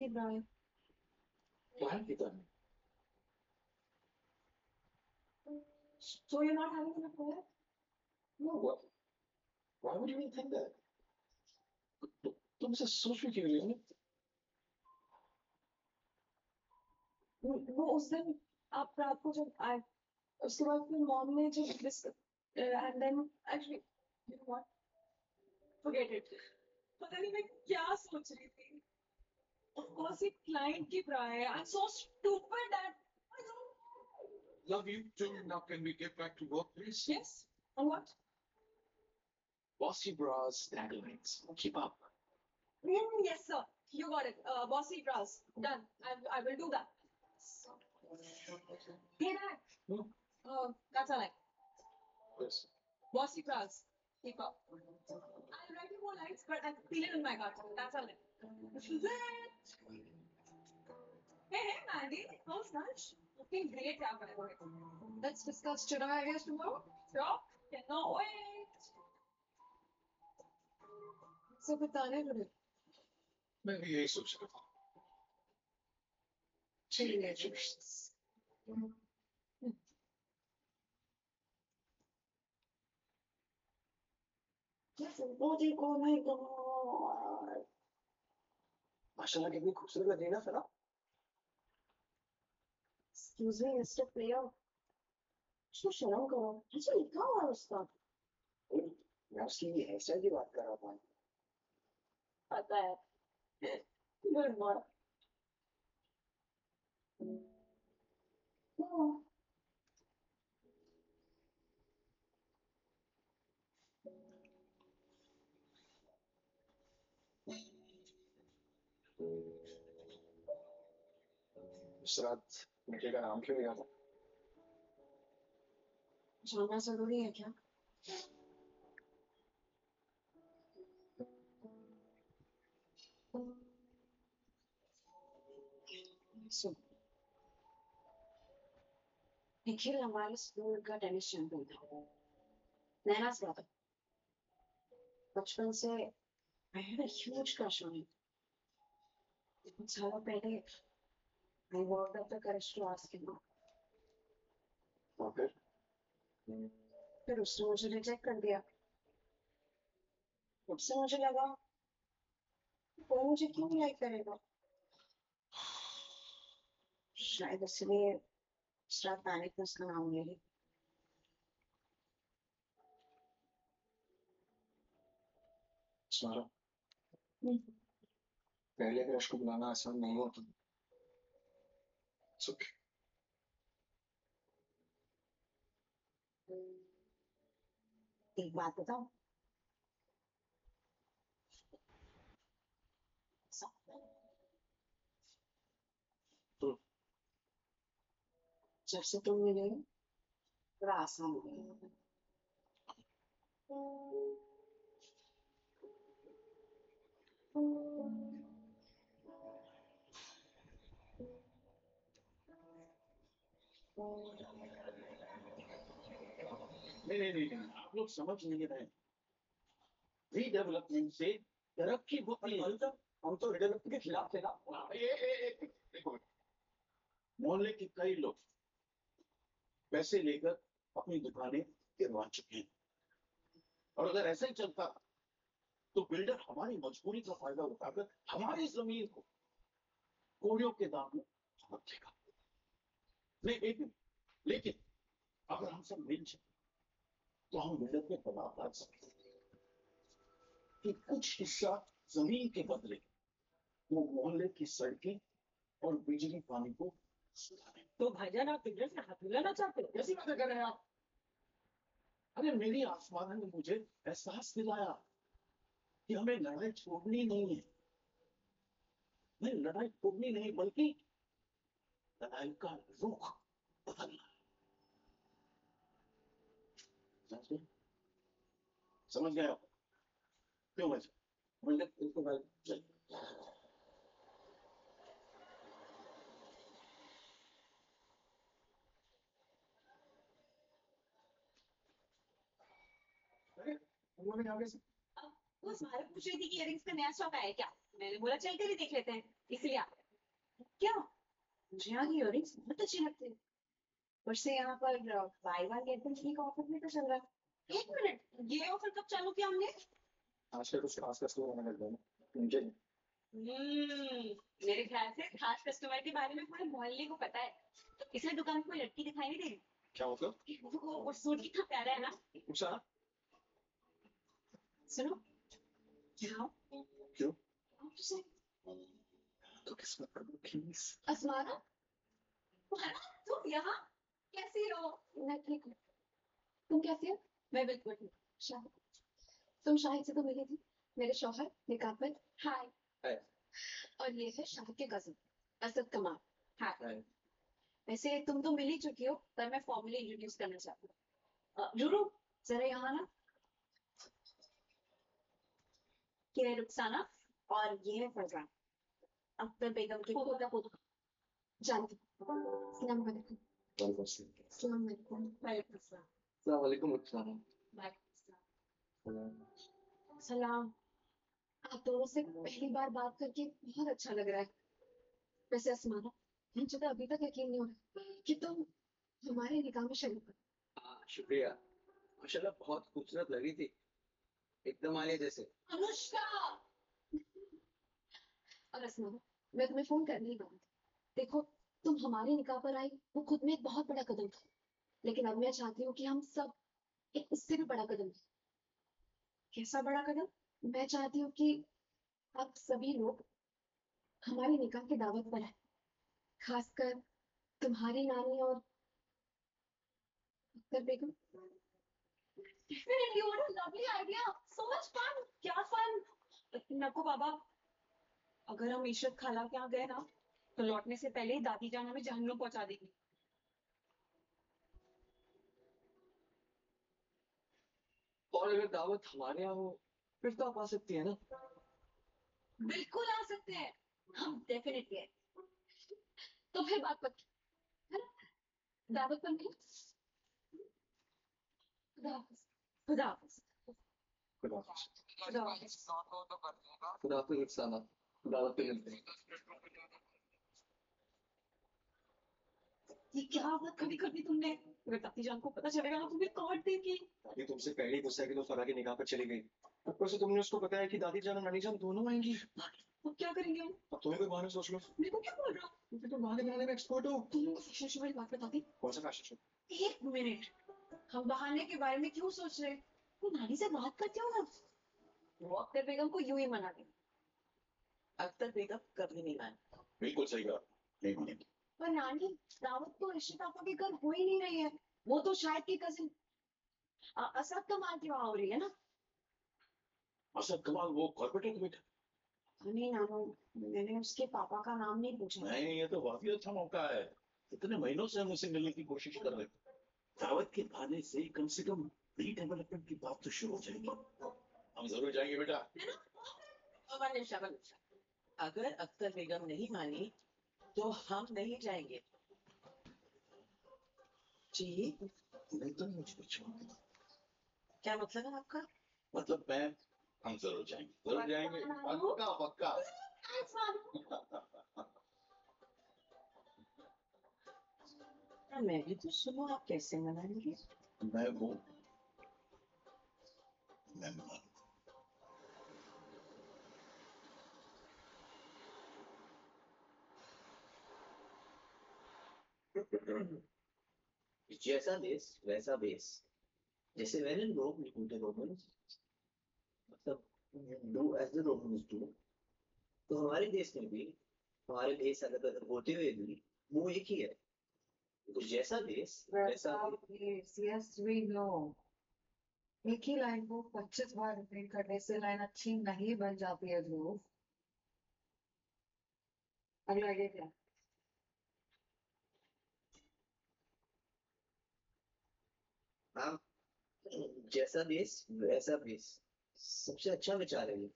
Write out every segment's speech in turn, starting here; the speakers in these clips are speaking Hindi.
Hey, Brian. Why have you done? So you're not having an affair? No, what? Why would you even think that? तुमसे सोच भी क्यों रही हो? वो उस दिन आप रात को जब आए उसके बाद फिर मॉम ने जब this and then actually you know what forget it पता नहीं मैं क्या सोच रही थी कौन सी क्लाइंट की प्राय I am so stupid that I don't Love you too. Now can we get back to work, please? Yes on what Bossy bras, taglines. Keep up. Yes sir you got it bossy bras done I will do that so, hey dad Hmm? that's all right Yes. bossy bras keep up I'll write you more lines, but I feel it in my gut. That's all. This is it. Hey, Mandy, how's lunch? Looking great, yeah, by the way. Let's discuss dinner ideas tomorrow. Sure. Cannot wait. So बताने लगे मैं भी यही सोच रहा था. Teenagers. Yes, body को नहीं God. माशाल्लाह कितनी खूबसूरत लग रही है ना फिर. Excuse me, Mr. Player. उसको शर्म करो. ऐसा लिखा हुआ है उसका. मैं उसकी हेयर स्टाइल की बात कर रहा था. पता है. Good one. No. उस रात निखिल का नाम क्यों लिया था? जानना जरूरी है क्या? सुन निखिल हमारे स्कूल का टेनिस चैंपियन था नैना's brother बचपन से I had a huge crush on him कुछ सालों पहले I worked up the courage to ask him out और फिर उसने मुझे रिजेक्ट कर दिया तब से मुझे लगा वो मुझे क्यों लाइक करेगा शायद इसलिए स्टार्ट पैनिक में उसका नाम ले ली स्मारा, पहले क्रश को बुलाना आसान नहीं होता. It's okay. एक बात बताओ तो जब से तुम मिले हो थोड़ा आसान हो गया नहीं, आप लोग समझ नहीं रहे. रीडेवलपमेंट से तरक्की होती है. हम तो रीडेवलपमेंट के खिलाफ थे ना. देखो, मोहल्ले के कई लोग पैसे लेकर अपनी दुकानें गिरवा चुके हैं. और अगर ऐसा ही चलता तो बिल्डर हमारी मजबूरी का फायदा उठाकर हमारी जमीन को कोड़ियों के दाम में खरीद लेगा. नहीं, लेकिन अगर हम सब मिल जाए तो हम बिल्डर के दबाव डाल सकते हैं कि कुछ हिस्सा जमीन के बदले वो मोहल्ले की सड़कें और बिजली पानी को सुधारें. तो भाईजान आप बिल्डर से हाथ मिलाना चाहते हो? कैसी बातें कर रहे हैं आप? अरे मेरी आसमान ने मुझे एहसास दिलाया कि हमें लड़ाई छोड़नी नहीं है. नहीं, लड़ाई छोड़नी नहीं बल्कि लड़ाई का रुख बदलना है. समझ गए? समझ गए आप? क्यों वैसे? बिल्डर इसको बात चलिए. अरे उन्होंने आगे से वो सारे पूछ रही थी कि इयरिंग्स का नया स्टॉक आया है क्या मैंने बोला चल कर ही देख लेते हैं इसलिए क्या मुझे यहाँ की इयरिंग्स बहुत अच्छी लगती है। ऊपर से यहाँ पर by one get one free का ऑफर भी तो चल रहा है। एक मिनट, ये ऑफर कब चालू किया हमने? आजकल कुछ खास कस्टमर होने लग गए ना, मुझे नहीं। मेरे ख्याल से खास कस्टमर के बारे में पूरे मोहल्ले को पता है, इसलिए दुकान को लड़की दिखाई नहीं दे रही। क्या मतलब? वो सूट कितना प्यारा है ना। उषा, सुनो, जाओ। क्यों? आपसे तो किस्मत कर दो प्लीज। असमाना, तुम्हारा तुम यहाँ कैसी हो? मैं ठीक हूँ, तुम कैसी हो? मैं बिल्कुल ठीक। शाहिद, तुम शाहिद से तो मिली थी, मेरे शौहर निकाबत। हाय। हाय। और ये है शाहिद के कजिन असद कमाल। हाय। हाय। वैसे तुम तो मिल ही चुकी हो, पर मैं फॉर्मली इंट्रोड्यूस करना चाहती हूँ। रूरू, जरा यहाँ ना। ये है रुखसाना और ये है फरजान, अख्तर बेगम की पोता। जानती हूँ। अस्सलाम वालेकुम। अस्सलाम वालेकुम। वालेकुम अस्सलाम। अस्सलाम वालेकुम रुखसाना। वालेकुम अस्सलाम। सलाम। आप दोनों से पहली बार बात करके बहुत अच्छा लग रहा है। वैसे असमाना, मुझे तो अभी तक यकीन नहीं हो रहा कि तुम हमारे निकाह में शरीक हो। हाँ, शुक्रिया। माशाल्लाह बहुत खूबसूरत लगी थी, एकदम आलिया जैसे। अनुष्का। और असमाना, मैं तुम्हें फोन करने ही वाली थी। देखो, तुम हमारे निकाह पर आई वो खुद में एक बहुत बड़ा कदम था, लेकिन अब मैं चाहती हूँ कि हम सब एक उससे भी बड़ा कदम उठाएं। कैसा बड़ा कदम? मैं चाहती हूँ कि आप सभी लोग हमारे निकाह की दावत पर आए, खासकर तुम्हारी नानी और अख्तर बेगम। Definitely, what a lovely idea. So much fun. क्या fun? नको बाबा, अगर हम इशरत खाला के यहाँ गए ना, तो लौटने से पहले ही दादी जान हमें जहन्नुम पहुंचा देगी। और अगर दावत हमारे यहाँ हो फिर तो आप आ सकती है ना। बिल्कुल आ सकते हैं, हम डेफिनेटली है। तो फिर बात पक्की है ना? दावत पर मिलो। खुदा हाफिज। खुदा हाफिज। खुदा हाफिज। खुदा हाफिज। खुदा हाफिज रुखसाना, दावत पे मिलते हैं। ये क्या बात कभी कर दी तुमने? अगर दादी जान को पता चलेगा ना, तुम्हें काट देगी। दादी तुमसे पहले ही गुस्सा है कि तो फरा के निकाह पर चली गई। ऊपर से तुमने उसको बताया कि दादी जान और नानी जान दोनों आएंगी। अब क्या करेंगे हम? अब तुम्हें कोई बहाना सोच लो। मेरे को क्या बोल रहा हो? क्योंकि तुम बहाने बनाने में एक्सपर्ट हो। तुम लोग को फैशन शो वाली बात बताती। कौन सा फैशन शो? एक मिनट, हम बहाने के बारे में क्यों सोच रहे हैं? तुम नानी से बात करते हो ना, वो अख्तर बेगम को यूं ही मना दे। अख्तर बेगम कभी नहीं मानी। बिल्कुल सही कहा, नहीं मानेंगे। पर नानी, दावत तो रिश्ते पापा के घर हो ही नहीं रही है, वो तो शायद की कजिन असद कमाल की वहां हो रही है ना। असद कमाल वो कॉर्पोरेटर का बेटा? नहीं नानू, मैंने उसके पापा का नाम नहीं पूछा। नहीं, ये तो वाकई अच्छा मौका है। इतने महीनों से हम उससे मिलने की कोशिश कर रहे थे। दावत के आने से कम रीडेवलपमेंट की बात तो शुरू हो जाएगी। हम जरूर जाएंगे बेटा। वनिशा, वनिशा। अगर अख्तर बेगम नहीं मानी तो हम नहीं जाएंगे। जी, नहीं तो मुझे पूछो। क्या मतलब है आपका? मतलब हम जरूर जाएंगे पक्का पक्का। मैं भी तो सुनो, आप कैसे मनाएंगे? मैं वो मैं मान- जैसा देश वैसा बेस, जैसे when in Rome do the Romans, मतलब do as the Romans do, तो हमारे देश में भी हमारे देश अलग अलग होते हुए भी वो एक ही है। तो जैसा देश वैसा Yes, yes, we know. एक ही लाइन को 25 बार रिपीट करने से लाइन अच्छी नहीं बन जाती है ध्रुव। अगला ये क्या? हाँ, जैसा देश वैसा बेस सबसे अच्छा विचार है ये।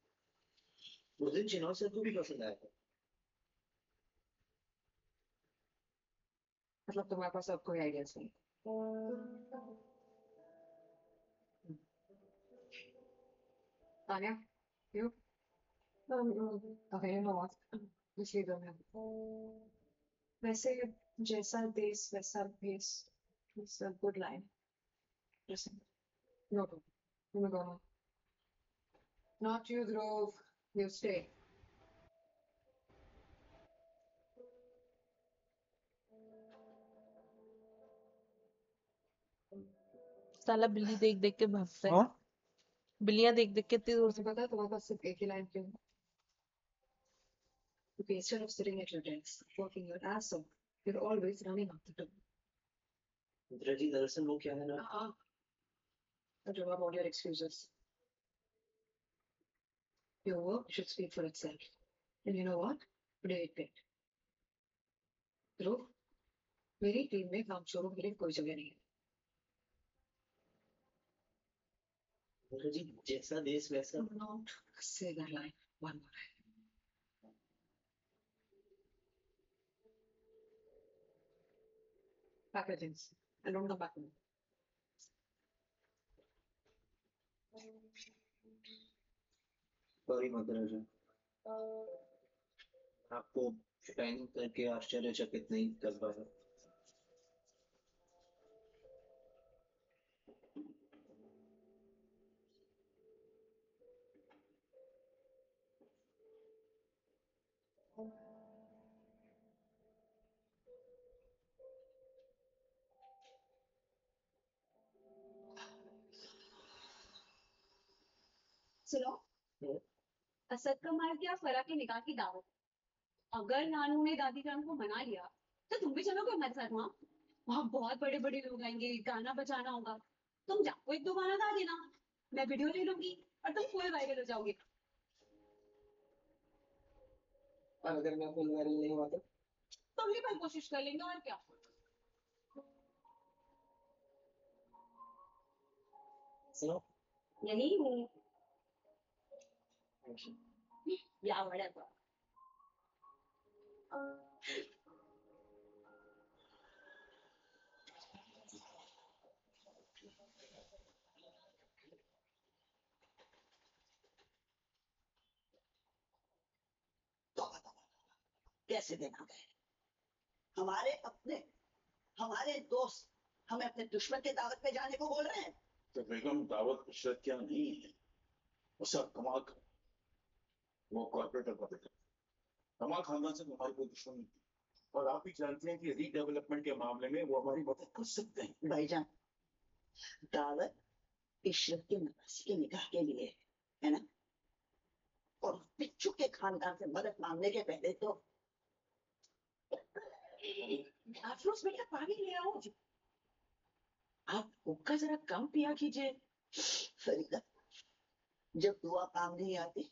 उस दिन चिन्हौ सर को भी पसंद आया था। मतलब तुम्हारे पास अब कोई आइडिया नहीं। Tanya, you? Okay, you know what? इसलिए तो मैं वैसे जैसा देश वैसा भेष, it's a good line. no no oh my god not you Dhruv you stay साला बिल्ली देख देख के भागता है। हाँ बिल्लियां देख देख के इतनी दूर मुझे पता है तुम्हारे पास सिर्फ एक ही लाइन क्यों है क्योंकि instead of sitting at your desk working your ass off you're always running out the door Indira ji दरअसल वो क्या है ना, I drop all your excuses. Your work should speak for itself. And you know what? Today it did. ध्रुव, मेरी टीम में काम चोरों के लिए कोई जगह नहीं है. इंदिरा जी जैसा देश वैसा Do not say that line one more time. Pack your things and don't come back to me. Sorry mother ji, आपको टाइम करके आश्चर्यचकित नहीं कर पाया। सुनो, असद का मार क्या फरा के निकाह की दावत। अगर नानू ने दादी जान को मना लिया तो तुम भी चलोगे हमारे साथ वहाँ। वहाँ बहुत बड़े बड़े लोग आएंगे, गाना बजाना होगा। तुम जाओ, एक दो गाना गा देना, मैं वीडियो ले लूंगी और तुम फुल वायरल हो जाओगे। और अगर मैं फुल वायरल नहीं हुआ तो? तो अगली बार कोशिश कर लेंगे और क्या। सुनो, यही हूँ या whatever. कैसे देना गए? हमारे अपने, हमारे दोस्त हमें अपने दुश्मन के दावत पे जाने को बोल रहे हैं। तो बेगम दावत इशरत क्या नहीं है, वो सब कमाल का, वो कॉर्पोरेटर का बेटा। कमाल खानदान से हमारी कोई दुश्मनी नहीं, और आप भी जानते हैं कि रीडेवलपमेंट के मामले में वो हमारी मदद कर सकते हैं। भाईजान, दावत इशरत के नवासी के निकाह के लिए है ना, और पिच्चू के खानदान से मदद मांगने के पहले तो अफरोज बेटा पानी ले आओ। आप हुक्का जरा कम पिया कीजिए। फरीदा, जब दुआ काम नहीं आती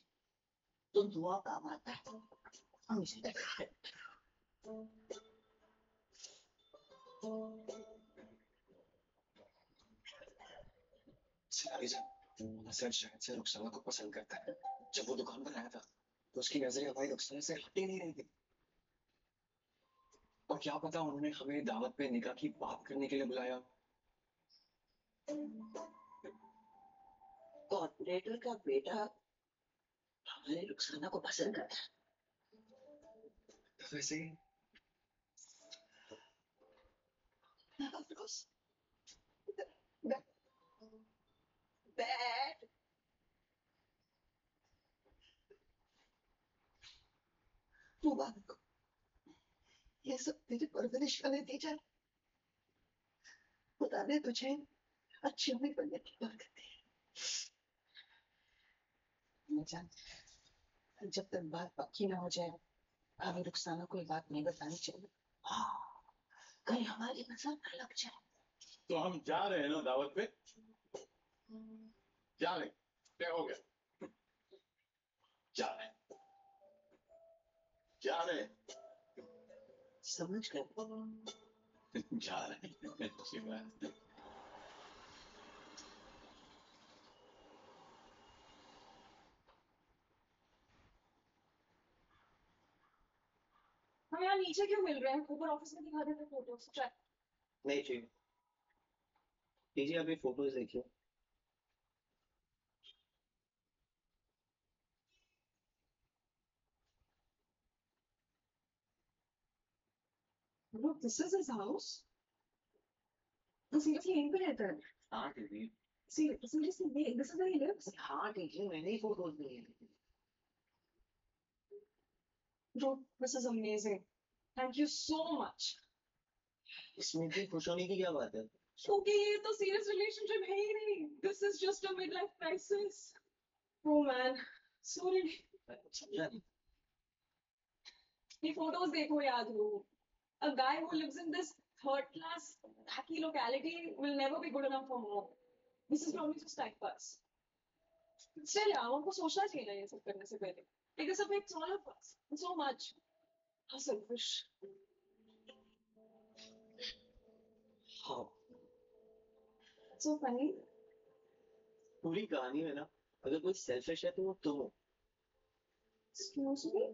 तो दुआ काम आता है। हम इसे असद शायद से रुखसाना को पसंद करता है। जब वो दुकान पर आया था तो उसकी नजरें हमारी रुखसाना से हट ही नहीं रही थी। और क्या पता उन्होंने हमें दावत पे निकाह की बात करने के लिए बुलाया। कॉर्पोरेटर का बेटा हमारे रुखसाना को पसंद करता है। तो वैसे ही अफरोज, बैड मुबारक, ये सब तेरी परवरिश का नतीजा है। खुदा ने तुझे अच्छी उम्मीद बनने की बरकत दी। जान, जब तक बात पक्की ना हो जाए हमें रुखसाना को ये बात नहीं बतानी चाहिए। हाँ, कहीं हमारी नजर न लग जाए। तो हम जा रहे हैं ना दावत पे, जा रहे हैं, क्या हो गया, जा रहे हैं, जा रहे हैं, समझ गए? जा रहे हैं, अच्छी बात है। हम यहाँ नीचे क्यों मिल रहे हैं? ऊपर ऑफिस में दिखा देते फोटोज। नहीं चाहिए, कीजिए अभी फोटोज देखिए। Look, this is his house. वो seriously यहीं पे रहता है. हाँ दीदी, Seriously, this is where he lives. हाँ दीदी, मैंने ही फोटोज लिए हैं. Bro, this is amazing. Thank you so much. इसमें इतनी खुश होने की क्या बात है? क्योंकि ये तो serious relationship है ही नहीं. This is just a midlife crisis. Oh man, sorry. समझा नहीं. ये photos देखो याद हो. A guy who lives in this third class hacky locality will never be good enough for mom. This is probably just time pass. Still, यार हमको सोचना चाहिए ना ये सब करने से पहले. Like this affects all of us so much. How selfish. हाँ, So funny. पूरी कहानी में ना, अगर कोई सेल्फिश है तो वो तुम हो. Excuse me.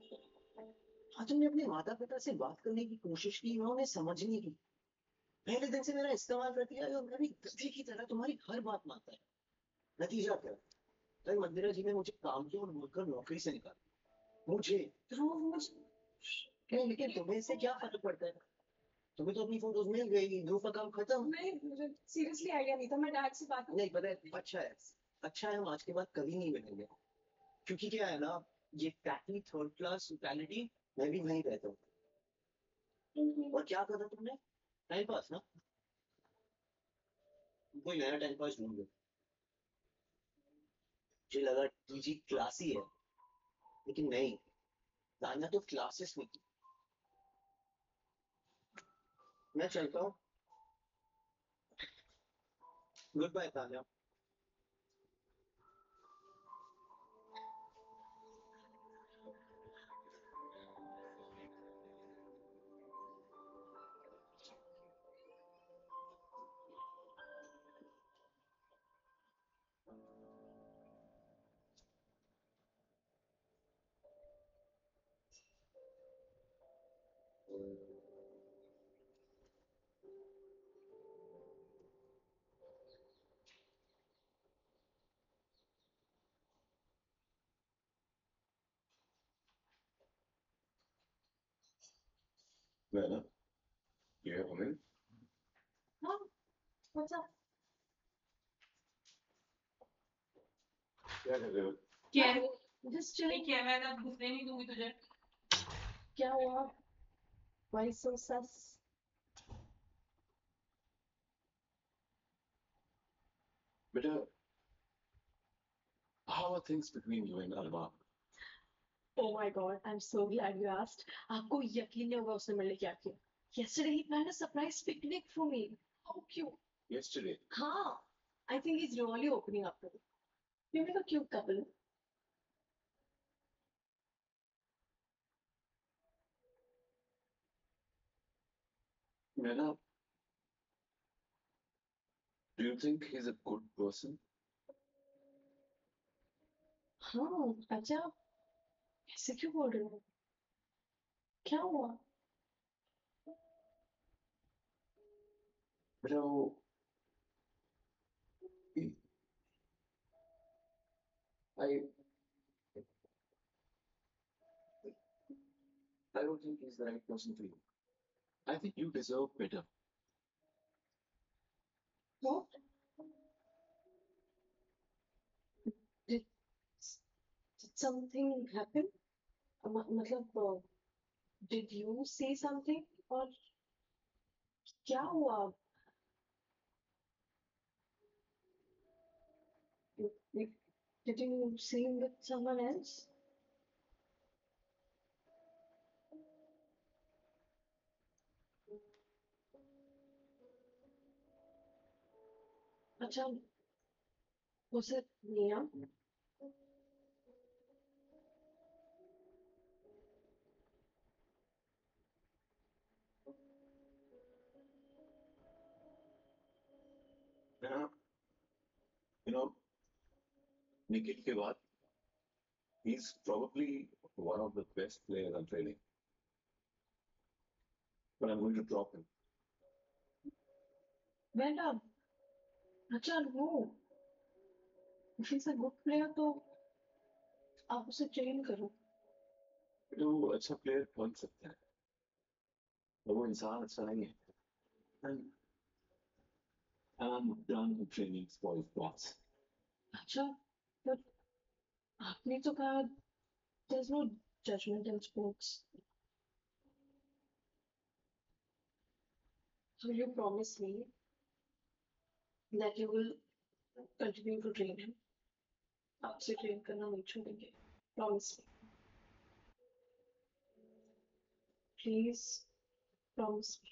हाँ, तुमने अपने माता पिता से बात करने की कोशिश की, मैं उन्हें समझने की. पहले दिन से मेरा इस्तेमाल करती है और मैं भी गधे की तरह तुम्हारी हर बात मानता है. नतीजा क्या? कल मंदिरा जी ने मुझे काम की और बोलकर नौकरी से निकाला. मुझे. ध्रुव मुझे नहीं, लेकिन तुम्हें इससे क्या फर्क पड़ता है? तुम्हें तो अपनी फोटोज मिल गई, ध्रुव का काम खत्म. नहीं मुझे सीरियसली आइडिया नहीं था. मैं डैड से बात नहीं पता है, अच्छा है हम आज के बाद कभी नहीं मिलेंगे. क्योंकि क्या है ना, ये टैकली थर्ड क्लास टोटलिटी, मैं भी वहीं रहता हूँ. और क्या करा तुमने? टाइम पास ना. कोई नया टाइम पास ढूंढ लो. मुझे लगा टीजी क्लासी है, लेकिन नहीं. तान्या तो क्लासेस में थी. मैं चलता हूँ. Good bye Tanya. Nana, you have a minute? हाँ. What's up? क्या कर रहे हो? क्या? Just chilling. क्या मैं तो घुसने नहीं दूंगी तुझे. क्या हुआ? Why so sus? बेटा, how are things between you and Alma? Oh my God, I'm so glad you asked. आपको यकीन नहीं होगा उसने मेरे लिए क्या किया. Yesterday he planned a surprise picnic for me. How cute. Yesterday. हाँ. I think he's really opening up to me. We make a cute couple. Nana, do you think he's a good person? हाँ. अच्छा. ऐसे क्यों बोल रहे हो? क्या हुआ? बेटा वो I don't think he's the right person for you. I think you deserve better. What? Did, did something happen? मतलब did you say something और क्या हुआ? Did you see him with someone else? अच्छा. Was it Nia? Nana, you know, Nikhil के बाद, he's probably one of the best players I'm training. But I'm going to drop him. Well, अच्छा no. If he's a good player तो आप उसे ट्रेन करो. बेटा वो अच्छा प्लेयर बन सकता है. और वो इंसान अच्छा नहीं है। And I'm done training spoiled brats. अच्छा, but आपने तो कहा there's no judgment in sports. So you promise me that you will continue to train him. आपसे ट्रेन करना नहीं छोड़ेंगे. Promise me. Please promise me.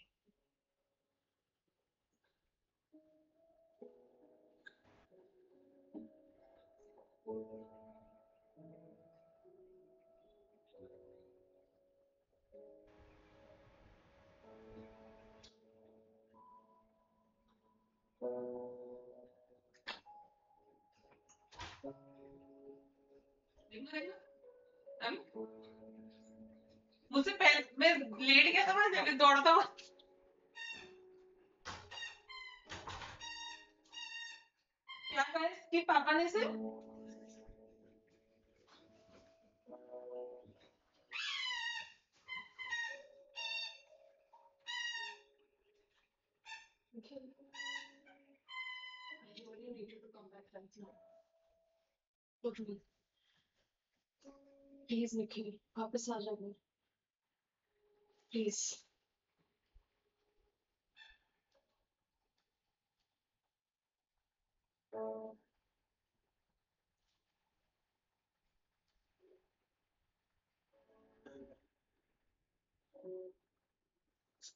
मुझसे पहले मैं लेट गया था, मैं दौड़ता हुआ क्या कहा इसके पापा ने से Okay. I really need you to come back right now. Look me. Please, Nikhil. वापस आ जाओ. Please.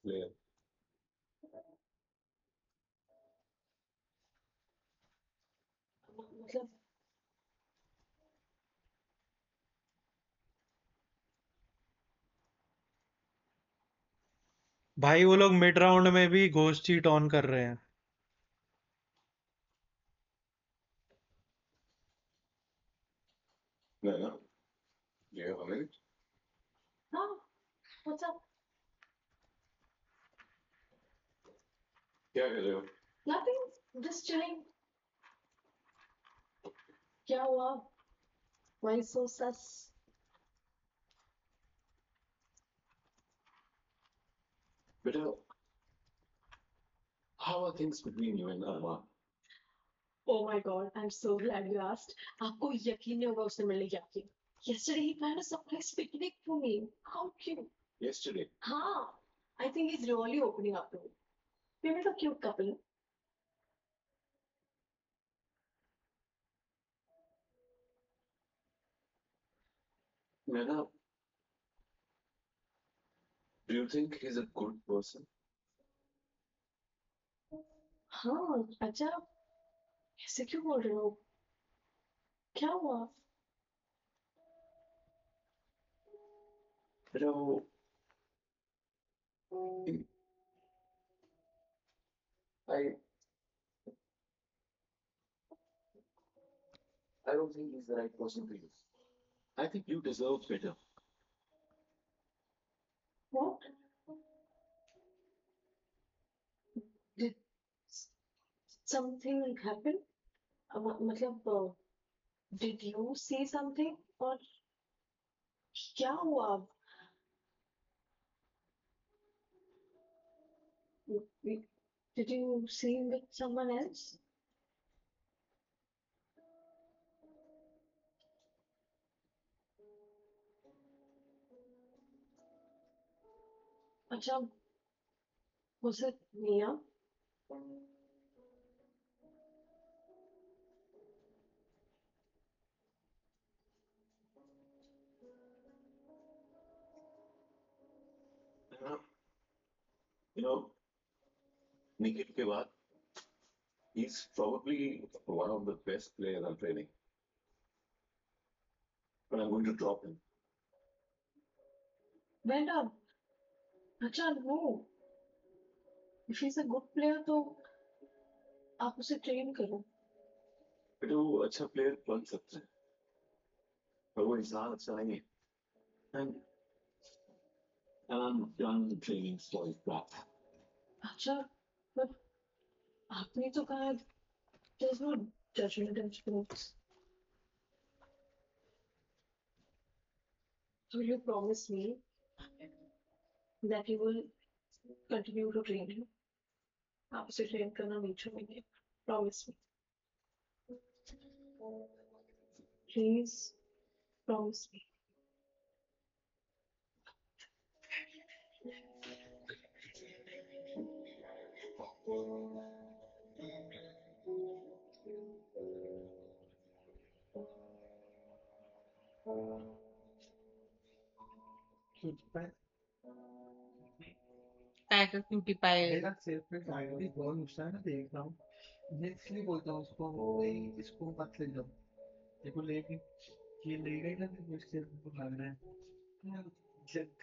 Player. मतलब भाई वो लोग मिड राउंड में भी घोस्ट चीट ऑन कर रहे हैं. No. Do you have a minute? हाँ. What's up? क्या कर रहे हो? Nothing. Just chilling. क्या हुआ? Why so sus? बेटा, how are things between you and Arman? Oh my God, I'm so glad you asked. आपको यकीन नहीं होगा उसने मेरे लिए क्या किया. Yesterday he planned a surprise picnic for me. How cute. Yesterday. हाँ. I think he's really opening up to me. We make a cute couple. Nana, do you think he's a good person? हाँ. अच्छा. ऐसे क्यों बोल रहे हो? क्या हुआ? बेटा वो I I don't think he's the right person for you. I think you deserve better. What? Did something happen? मतलब did you see something or क्या हुआ? Did you see him with someone else? अच्छा. Was it Mia? Nana, you know, Nikhil के बाद he's probably one of the best players I'm training. But I'm going to drop him. Brenda. अच्छा no. If he's a good player तो आप उसे ट्रेन करो. बेटा वो अच्छा प्लेयर बन सकता है, पर वो इंसान अच्छा नहीं है. And I'm done training spoiled brat. अच्छा. but आपने तो कहा there's no judgment in sports. So you promise me that you will Continue to train him. आप उसे ट्रेन करना नहीं छोड़ेंगे. Promise me. Please promise me. काय का क्यूटी पाए मेरा सिर पे फाइनली बहुत गुस्सा है ना, देख रहा हूँ। मैं इसलिए बोलता हूँ उसको, नहीं इसको मत ले जाओ। देखो लेकिन ये ले गई ना, तो मेरे सिर को लग रहा है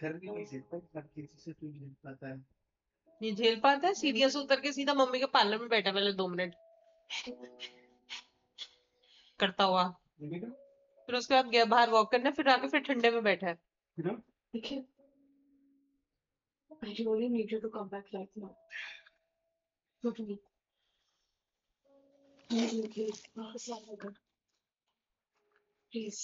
घर भी नहीं झेलता, हर किसी से तू झेल पाता है। ये झेल पाता है? सीढ़ियों से उतर के सीधा मम्मी के पार्लर में बैठा पहले 2 मिनट करता हुआ, देखो फिर उसके बाद गया बाहर वॉक करने, फिर आके फिर ठंडे में बैठा है। Nikhil, I really need you to come back right now. Go to me. Please, Nikhil. वापस आ जाएगा. Please.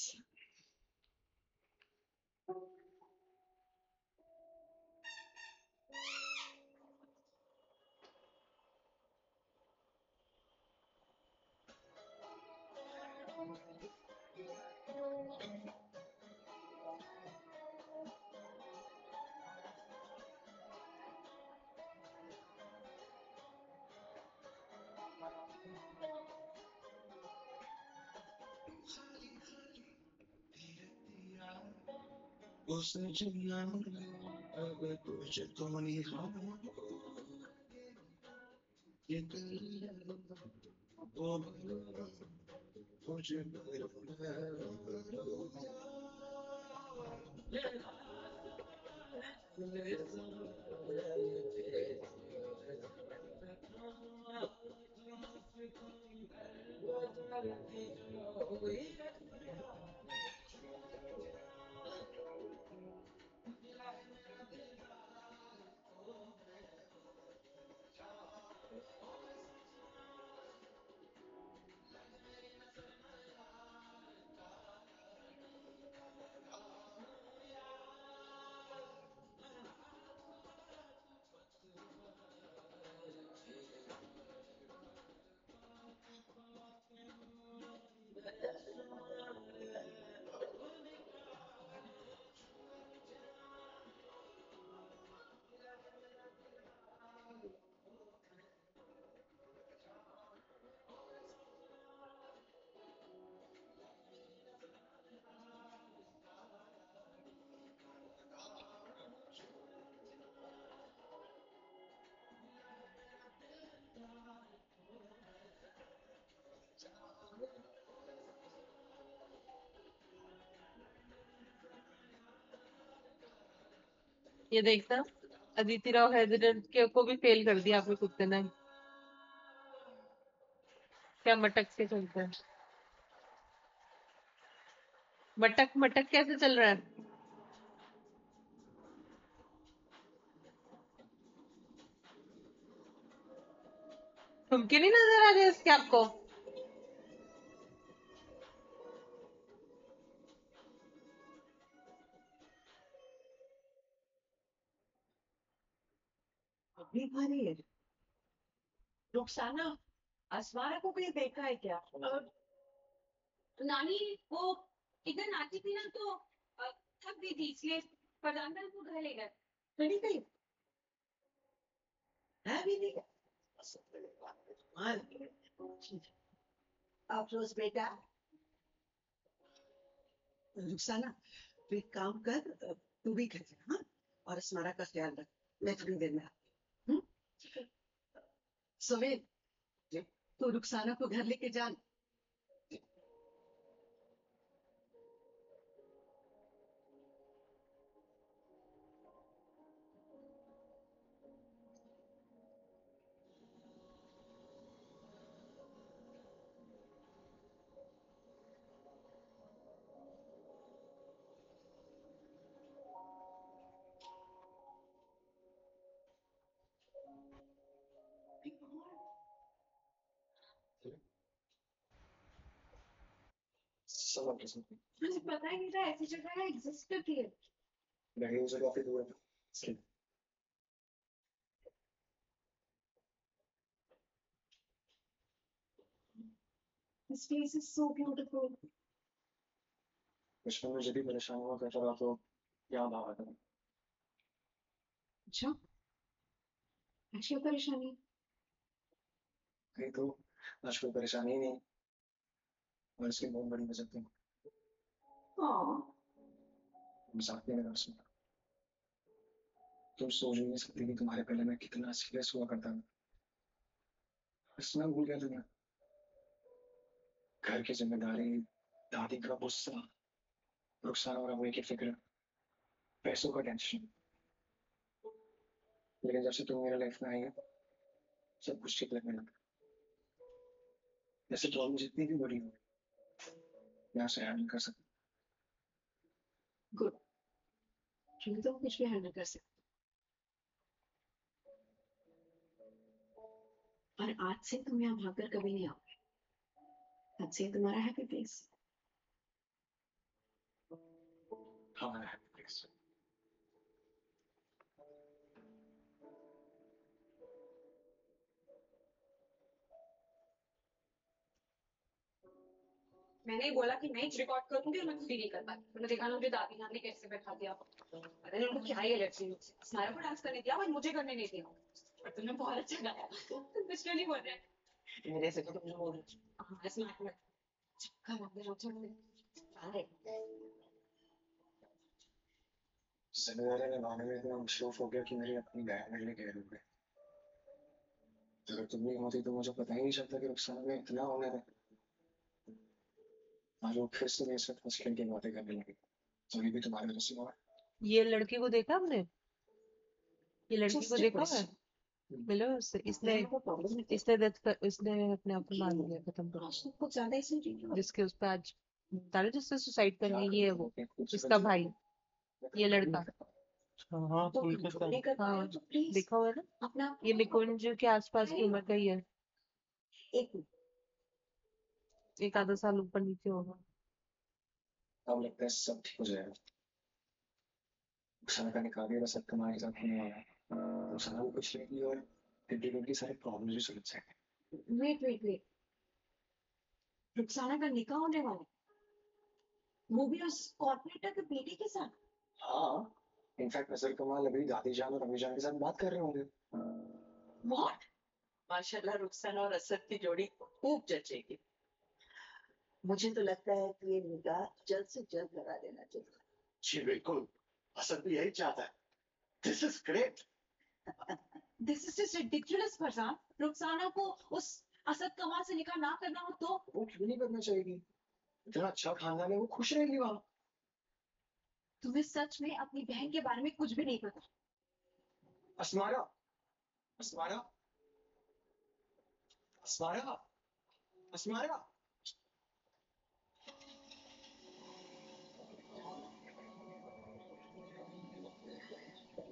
उसने चुना अब कुछ तो नहीं खाना, ये वो कुछ ये देखना, अदिति राव हैदर के को भी फेल कर दिया आपके कुत्ते ने। क्या मटक से चलता है, मटक मटक कैसे चल रहा है? ठुमके नहीं नजर आ रहे इसके आपको? अभी भारी है। रुखसाना, असमारा को भी देखा है क्या? नानी वो इधर नाची थी ना, तो थक गई थी, इसलिए प्रधान को घर ले गए. चली गई है भी नहीं। अफरोज बेटा, रुखसाना तू एक काम कर, तू भी घर जा, हाँ? और अस्मारा का ख्याल रख, मैं थोड़ी देर में आती हूँ. सुमित, तू रुखसाना को घर लेके जा. समझ कैसे मुझे पता ही नहीं था ऐसी जगह एग्जिस्ट करती है. नहीं, उसे काफी दूर है इसलिए His face is so beautiful. बचपन में जब भी परेशान हुआ करता था तो याद आ रहा था। अच्छा, ऐसी कोई परेशानी? कहीं तो आज कोई परेशानी ही नहीं और इसकी बहुत बड़ी वजह थी। Aww. मजाक नहीं लगा उसमें। तुम सोच भी नहीं सकती कि तुम्हारे पहले मैं कितना सीरियस हुआ करता था। हंसना भूल गया था मैं। घर की जिम्मेदारी, दादी का गुस्सा, रुखसाना और अम्मी की फिक्र, पैसों का टेंशन। लेकिन जब से तुम मेरे लाइफ में आई हो सब कुछ ठीक लगने लगा। जैसे प्रॉब्लम जितनी भी बड़ी हो मैं उसे हैंडल कर सकता। गुड, क्योंकि तुम कुछ भी हैंडल कर सकते हो। और आज से तुम यहाँ भागकर कभी नहीं आओगे। आज से ये तुम्हारा हैप्पी प्लेस। हाँ मैं हैप्पी प्लेस। मैंने ही बोला कि मैं रिकॉर्ड करूंगी और मैं खुद ही नहीं कर पाई। मैंने देखा ना मुझे दादी जान ने कैसे बैठा दिया। अरे उनको क्या ही एलर्जी है। स्मारा को डांस करने दिया और मुझे करने नहीं दिया। और तुमने बहुत अच्छा गाया। तुम कुछ नहीं बोल रहे। मेरे से तो तुम बोल रहे हाँ स्मार्ट में चिपका रख दे छोड़ दे। अरे जिम्मेदारी निभाने में इतना मशरूफ हो गया कि मेरी अपनी बहन मिलने गए हुए। अगर तुम नहीं होती तो मुझे पता ही नहीं चलता कि रुखसाना में इतना होने था। आज वो फिर से मेरे साथ मुश्किल की बातें करने लगी। तो ये भी तुम्हारे वजह से हुआ। ये लड़की को देखा हमने? ये लड़की Just को a देखा है? question. मिलो उससे। इसने मेरे को प्रॉब्लम है। इसने अपने आप को मार लिया, खत्म कर। आज तो कुछ ज्यादा ही सही है। जिसके उस पर आज तारे जिससे सुसाइड कर ली, ये है वो, कुछ इसका भाई, ये लड़का। हाँ तो फुल के तुम साथ नहीं कर पाए हाँ, तो प्लीज देखा हुआ है ना? अपना ये निकुंज के आसपास की उम्र का ही है। एक एक आधा साल ऊपर नीचे होगा। अब लगता है सब ठीक हो जाएगा। रुखसाना का निकाह भी बस अब तुम्हारे साथ होने वाला है। रुखसाना को कुछ नहीं की और टिड्डी सारे प्रॉब्लम्स भी सुलझ जाएंगे। वेट रुखसाना का निकाह होने वाला है। वो भी उस कॉर्पोरेटर के बेटे के साथ। हाँ इनफैक्ट नजर कमाल अभी दादी जान और अम्मी जान के साथ बात कर रहे होंगे। व्हाट? माशाल्लाह रुखसाना और असद की जोड़ी खूब जचेगी। मुझे तो लगता है कि ये निकाह जल्द से जल्द करा देना चाहिए। जी बिल्कुल, असद भी यही चाहता है। This is great. This is just ridiculous Farzan. Rukhsana को उस असद कमाल से निकाह ना करना हो तो वो क्यों नहीं करना चाहेगी? इतना अच्छा खानदान है, वो खुश रहेगी वहां। तुम्हें सच में अपनी बहन के बारे में कुछ भी नहीं पता। Asmara, Asmara, Asmara, Asmara.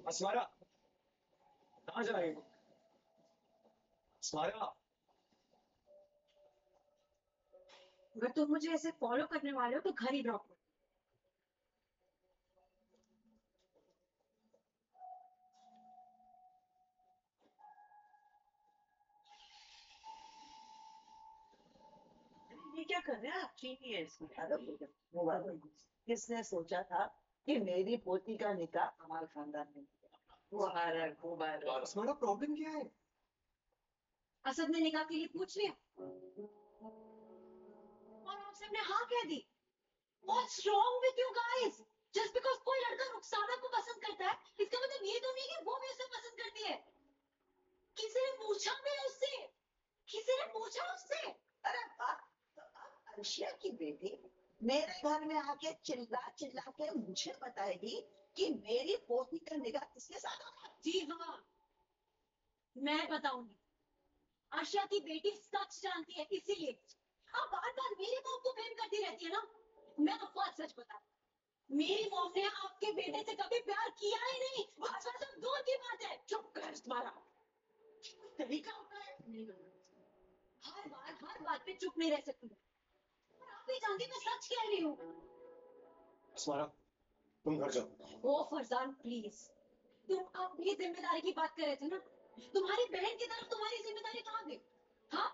Asmara, कहाँ जा रही हो? अस्मारा, अगर तुम मुझे ऐसे फॉलो करने वाले हो तो घर ही ड्रॉप करो। ये क्या कर रहे हैं आप? जीनियस। मुबारक। किसने सोचा था कि मेरी पोती का निकाह हमारे खानदान में होगा? मुबारक मुबारक। अस्मारा प्रॉब्लम क्या है? असद ने निकाह के लिए पूछ लिया और आप सबने हाँ कह दी। What's wrong with you guys? Just because कोई लड़का रुखसाना को पसंद करता है, इसका मतलब ये तो नहीं कि वो भी उसे पसंद करती है। किसी ने पूछा भी उससे? किसी ने पूछा उससे? अरे वाह, तो अब अर्शिया की बेटी मेरे घर में आके चिल्ला चिल्ला के मुझे बताएगी कि मेरी पोती का निकाह किसके साथ होगा? जी हाँ, मैं बताऊंगी। आशिया की बेटी सच जानती है, इसीलिए आप बार बार मेरी मॉम को ब्लेम करती रहती है ना। मैं आपको आज सच बता, मेरी मॉम ने आपके बेटे से कभी प्यार किया ही नहीं। अच्छा सब दूर की बात है। चुप कर तुम्हारा तरीका होता है। हर बात पे चुप नहीं रह सकती। और आप भी जानती मैं सच कह रही हूँ। अस्मारा, तुम घर जाओ। ओ फरजान प्लीज, तुम अपनी जिम्मेदारी की बात कर रहे थे ना। तुम्हारी बहन की तरफ तुम्हारी जिम्मेदारी कहाँ गई? हाँ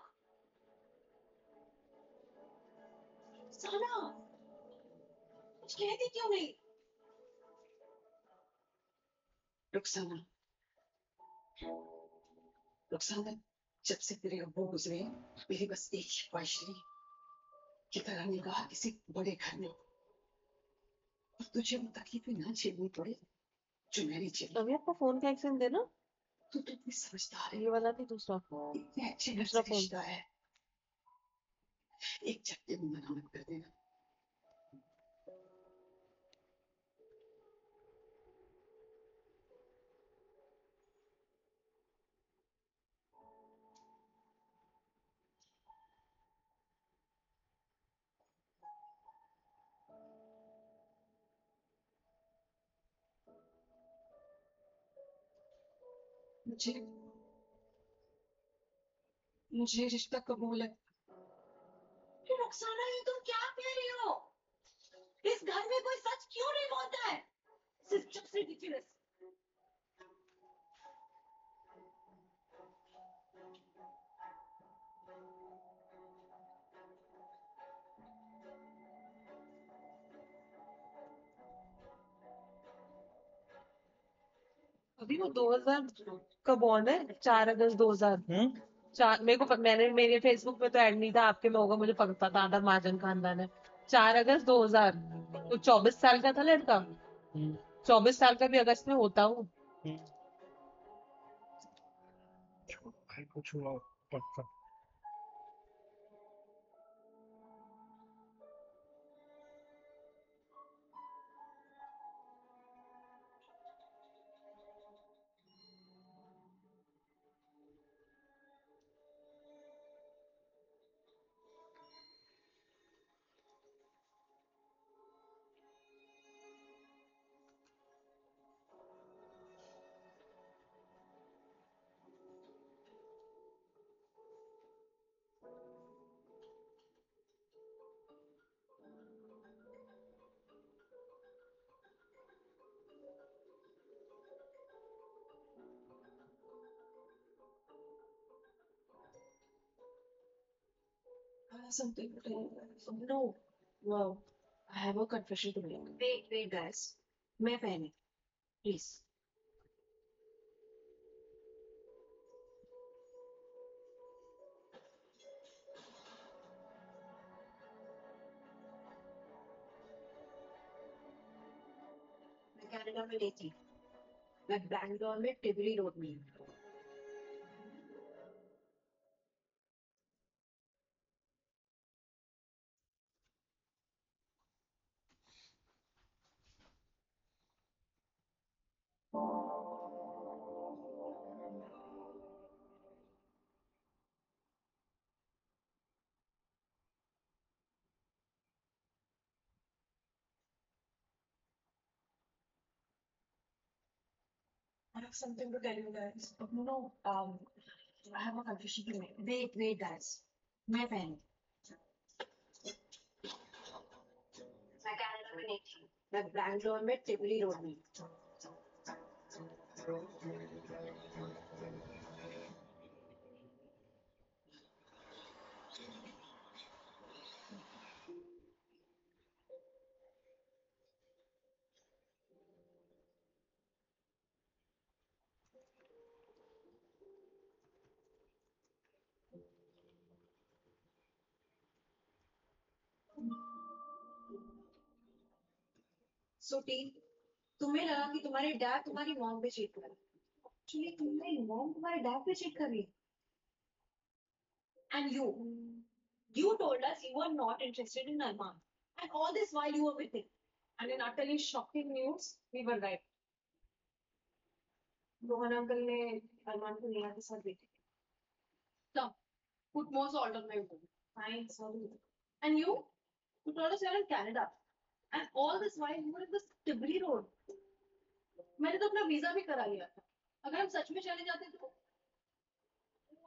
साना कुछ कहती क्यों नहीं? रुखसाना, रुखसाना, जब से तेरे अब्बू गुजरे मेरी बस एक ही ख्वाहिश रही कि तेरा निकाह किसी बड़े घर में हो और तुझे वो तकलीफें ना झेलनी पड़े जो मैंने झेली। अभी आपको फोन का एक्शन देना, तू तो इतनी समझदार है, ये वाला नहीं दूसरा, इतने अच्छे घर दूसरा से फोन। रिश्ता है, एक झटके में मना मत कर देना। मुझे मुझे रिश्ता कबूल है। रुखसाना ये तुम क्या कह रही हो? इस घर में कोई सच क्यों नहीं बोलता है? This is just ridiculous. अभी वो 2000 का बॉन्ड है, 4 अगस्त 2000। चार मेरे को मैंने मेरे फेसबुक पे तो ऐड नहीं था, आपके में होगा, मुझे पता था महाजन खानदान है। 4 अगस्त 2000, तो 24 साल का था लड़का। 24 साल का भी अगस्त में होता हूँ। कुछ हुआ पक्का। Something to tell you guys. No. Wow. I have a confession to make. Wait, guys. मैं फैन है. Please. मैं कनाडा में नहीं थी. मैं बैंगलोर में टिबरी रोड में हूँ. I have something to tell you guys. No, I have a confession to make. Wait, guys. मैं फैन हूँ. मैं कनाडा में नहीं थी. मैं बैंगलोर में टिबरी रोड में हूँ. So, टी, तुम्हें लगा कि तुम्हारे डैड तुम्हारी मॉम पे चीट कर रहे हैं. Actually, तुम्हारी मॉम तुम्हारे डैड पे चीट कर रही है. And you told us you were not interested in Arman. And all this while you were with him. And in utterly shocking news, we were right. Rohan uncle ने अरमान को नेहा के साथ भेजा. Come, put more salt on my wound. Fine, sorry. And you told us you're in Canada. And all this while you were in this Tibri Road. मैंने तो अपना वीजा भी करा लिया था. अगर हम सच में चले जाते तो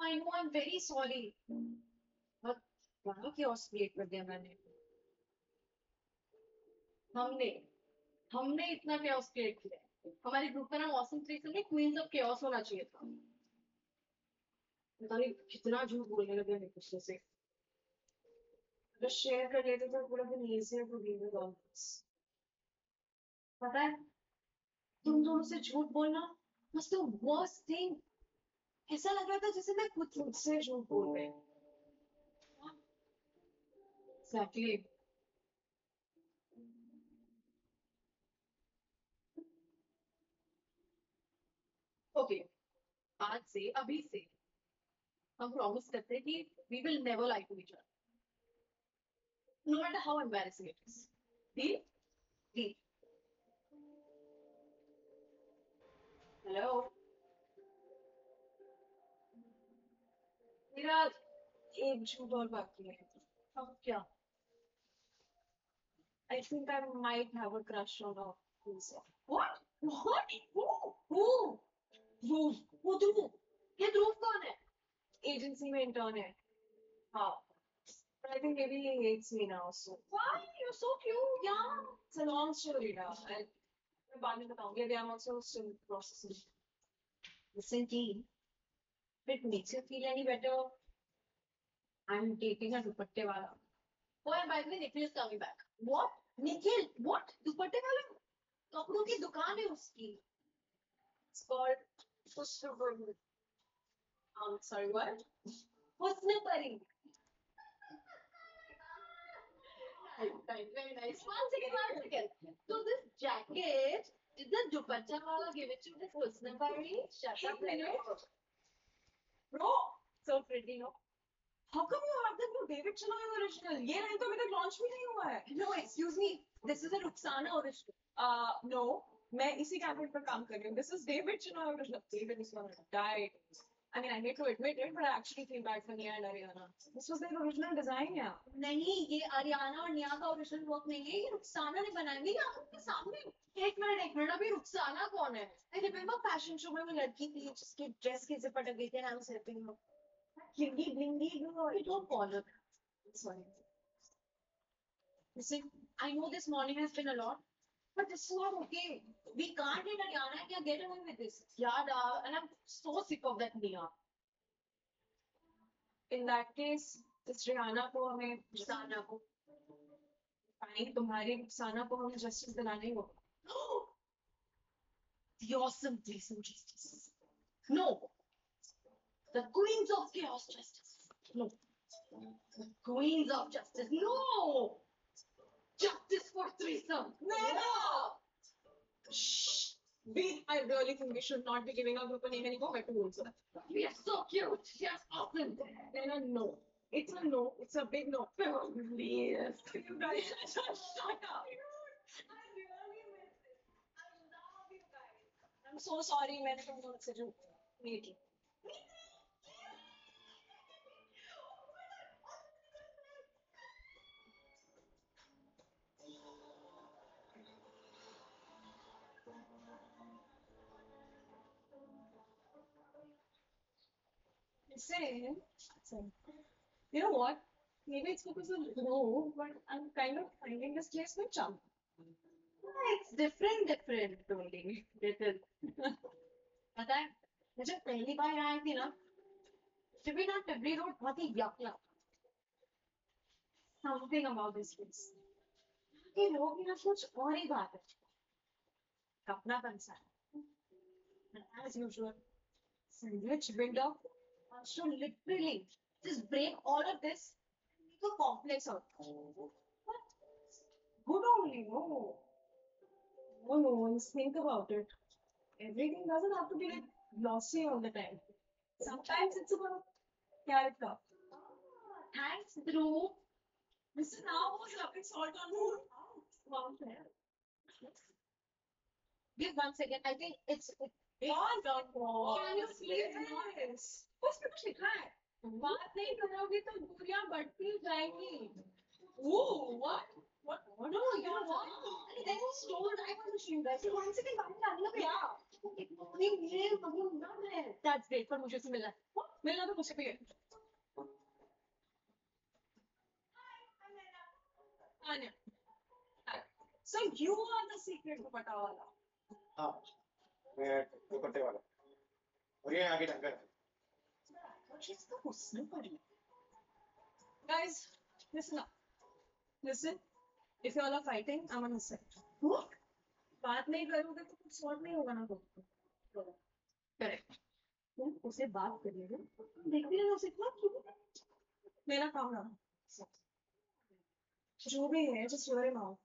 I know, I'm very sorry. बहुत बड़ा chaos create कर दिया मैंने. हमने इतना chaos create किया. हमारे ग्रुप का नाम ऑसम थ्रीसम में क्वींस ऑफ chaos होना चाहिए था. पता नहीं कितना झूठ बोलने लगे एक दूसरे से. Just share कर लेते तो it would have been easier to deal with all this. पता है तुम दोनों से झूठ बोलना was the worst thing. ऐसा लग रहा था जैसे मैं खुद मुझसे झूठ बोल रहे हैं. Exactly. Okay, आज से अभी से हम प्रॉमिस करते हैं कि we will never lie to each other. No matter how embarrassing it is. Deal? Deal. Hello. मेरा एक झूठ और बाकी है. अब क्या? I think I might have a crush on a person. What? What? Who? Dhruv. वो ध्रुव. ये ध्रुव कौन है? Agency में intern है. हाँ. But I think maybe he hates me now. So Why? You're so cute. Yeah. it's a long story now. मैं बाद में बताऊंगी. Maybe I'm also still processing. Listen, Dean. If it makes you feel any better, I'm dating a dupatte wala. Oh, and by the way, Nikhil is coming back. What? Nikhil? What? Dupatte wala? कपड़ों की दुकान है उसकी. It's called Pushpavali. Sorry, what? Husn Pari. Nice, very nice. One second. So this jacket, did the dupatta wala give it to this Husn Pari? Shut up, minute. Bro, so pretty, no? How come you have the new David Chinoy original? ये लाइन तो अभी तक launch भी नहीं हुआ है. No, excuse me. This is a Ruxana original. No, मैं इसी campaign पर काम कर रही हूँ. This is David Chinoy original. David is gonna die. I mean, I hate to admit it, but I actually feel bad for Nia and Ariana. This was their original design, yeah. नहीं, ये अरियाना और निया का ओरिजिनल वर्क नहीं है. ये रुखसाना ने बनाया. मेरी आंखों के सामने. एक मिनट. अभी रुखसाना कौन है? I remember fashion show में वो लड़की थी जिसकी ड्रेस के ज़िप अटक गई थी. I was helping her. Blingy girl. You don't call her. Sorry. Listen, I know this morning has been a lot, but this is not okay. We can't let Ariana and Nia get away with this. Yeah, and I'm so sick of that Nia. In that case, इस रिहाना को हमें Ruxana को. fine, तुम्हारी रुखसाना को हमें justice दिलाना ही होगा. The awesome place of justice. No. The queens of chaos justice. No. The queens of justice. No. Justice for threesome. Never. Shh. I really think we should not be giving our group a name anymore. But also. We are so cute. Yes, awesome. Then a no. It's a no. It's a big no. Please. You guys, shut up. I really miss it. I love you guys. I'm so sorry. मैंने तुमको से जो नहीं की. Listen, you know what? Maybe it's because of Dhruv, but I'm kind of finding this place with charm. It's different only. Little. पता है मैं जब पहली बार आई थी ना शिबिना टिबरी रोड बहुत ही yuck लगा. Something about this place. ये लोग ना कुछ और ही बात है. अपनापन सा है. And as usual, rich builder wants to literally Just break all of this and make a complex out. what? Good only, no. No, think about it. Everything doesn't have to be like glossy all the time. Sometimes it's about character. Thanks, Dhruv. Listen, now who's rubbing salt on who? Wow, there. Give 1 second. I think it's. Can you please this? उस पे कुछ लिखा है. बात नहीं करोगी तो दूरियां बढ़ती जाएंगी. Ooh, what? What? No, you know what? That was told. I want to show you guys. 1 second, I'm coming up. Yeah. That's great. पर मुझे उससे मिलना है. मिलना तो मुझसे भी है. Anya. So you are the secret दुपट्टा वाला. हाँ मैं दुपट्टे वाला और ये आगे टक्कर है. Guys, listen up. Listen, if you all are fighting, I'm on his side. What? बात नहीं करोगे तो कुछ सॉर्ट नहीं होगा ना तुम। Correct. तुम उसे बात करिएगा। देखते रहना सिर्फ क्यों? मेरा काम रहा। जो भी है, just hear him out.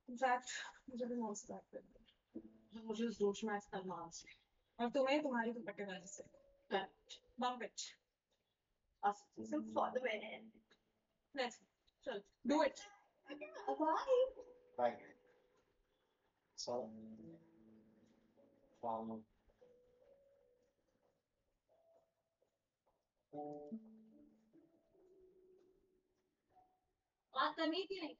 In fact, मुझे भी मौत से बात करनी है। मुझे उस रोज मैच करना आज से। और तुम्हें तुम्हारी दुपट्टे वाले से। Correct. Bump it. Awesome for the win. Let's चल, do it. Bye. Bye. So, wow. बात करनी थी नहीं।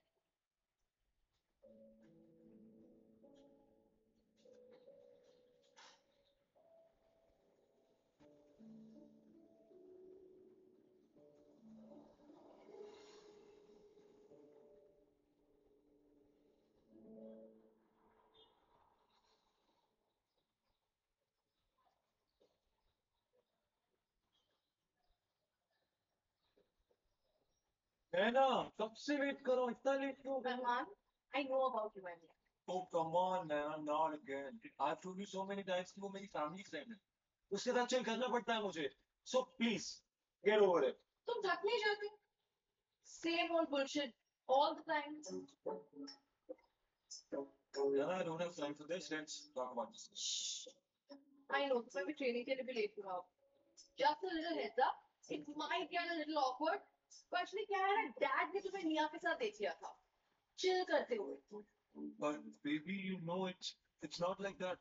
है ना, कब से वेट करो, इतना लेट क्यों हो गए? Arman, I know about you and Oh come on man, not again. I've told you so many times कि वो मेरी फैमिली फ्रेंड है, उसके साथ चिल करना पड़ता है मुझे, so please get over it. तुम थक नहीं जाते? Same old bullshit all the time. Yeah, I don't have time for this. Let's talk about this. Shh. I know, मैं भी training के लिए भी late हुआ हूँ. Just a little heads up. It might get a little awkward. पर actually क्या है ना, Dad ने तुम्हें निया के साथ देख लिया था. Chill करते हुए. But baby, you know it's not like that.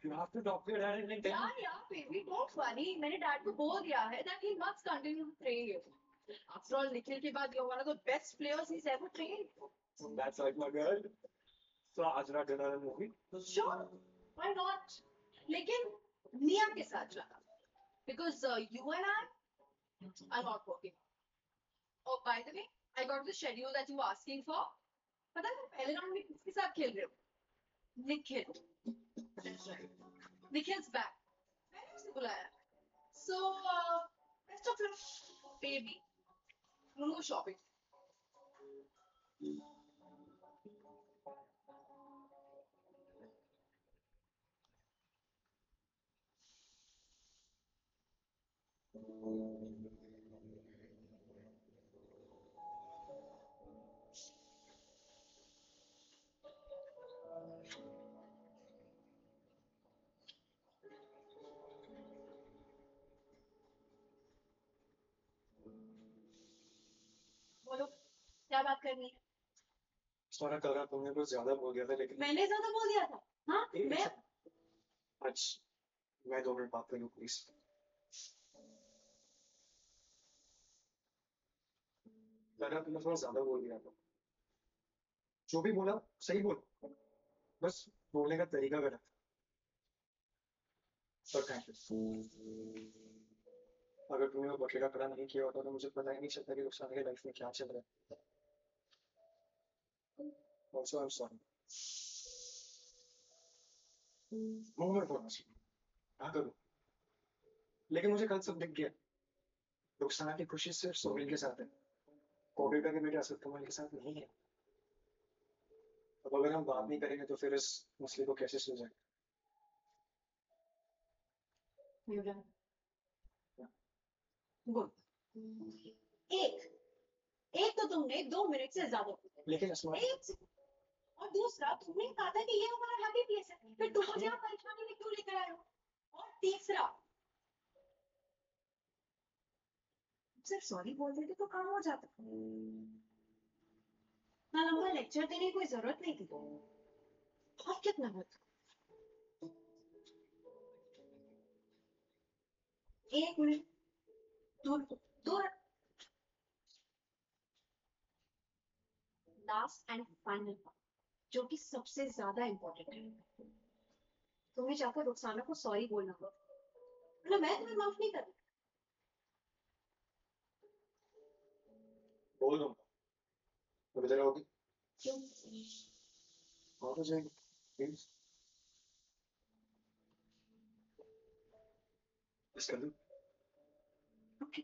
You have to talk to your dad and tell him. Yeah, baby, don't worry. मैंने Dad को बोल दिया है that he must continue to train you. After all, Nikhil के बाद you're one of the best players he's ever trained. That's like my girl. So आज रात dinner and movie. Sure, why not? लेकिन निया के साथ जाना. Because you and I are not working. Oh, by the way, I got the schedule that you were asking for. पता है तुम पहले राउंड में किसके साथ खेल रहे हो? Nikhil. That's right. Nikhil's back. मैंने उसे बुलाया. So, best of luck, baby. No shopping. बोलो, क्या बात करनी है? सारा कल रात तुमने कुछ ज्यादा बोल दिया था, लेकिन मैंने ज्यादा बोल दिया था. हाँ, मैं आज मैं 2 मिनट बात करूँ प्लीज. कल रात तुमने थोड़ा ज्यादा बोल दिया था. जो भी बोला सही बोल, बस बोलने का तरीका गलत था. पर थैंक यू. अगर तुमने वो बकेटा खड़ा नहीं किया होता तो मुझे पता ही नहीं चलता कि रुखसाना की लाइफ में क्या चल रहा है. Also, I'm sorry. मुंह में बोलना चाहिए, क्या करूं? लेकिन मुझे कल सब दिख गया. रुखसाना की खुशी सिर्फ सोहेल के साथ है, कोडेटा के बेटे असद कमाल के साथ नहीं है. अब अगर हम बात नहीं करेंगे तो फिर इस मसले को कैसे सुलझाएंगे? गुड. एक तो तुमने 2 मिनट से ज्यादा बोला. लेकिन असमा, एक और दूसरा तुमने कहा था कि ये हमारा हैप्पी प्लेस है. फिर तुम मुझे यहाँ परेशानी में क्यों लेकर आए हो? और तीसरा, सिर्फ सॉरी बोल देते तो काम हो जाता. ना लंबा लेक्चर देने की कोई जरूरत नहीं थी. और कितना मत. एक मिनट दूर दूर. लास्ट एंड फाइनल, जो कि सबसे ज्यादा इम्पोर्टेंट है. तुम्हें जाकर रुखसाना को सॉरी बोलना होगा, वरना मैं तुम्हें माफ नहीं करूंगी. बोल दूंगा तो इधर आओगी क्यों? और हो जाएगी प्लीज. बस कर दो. ओके.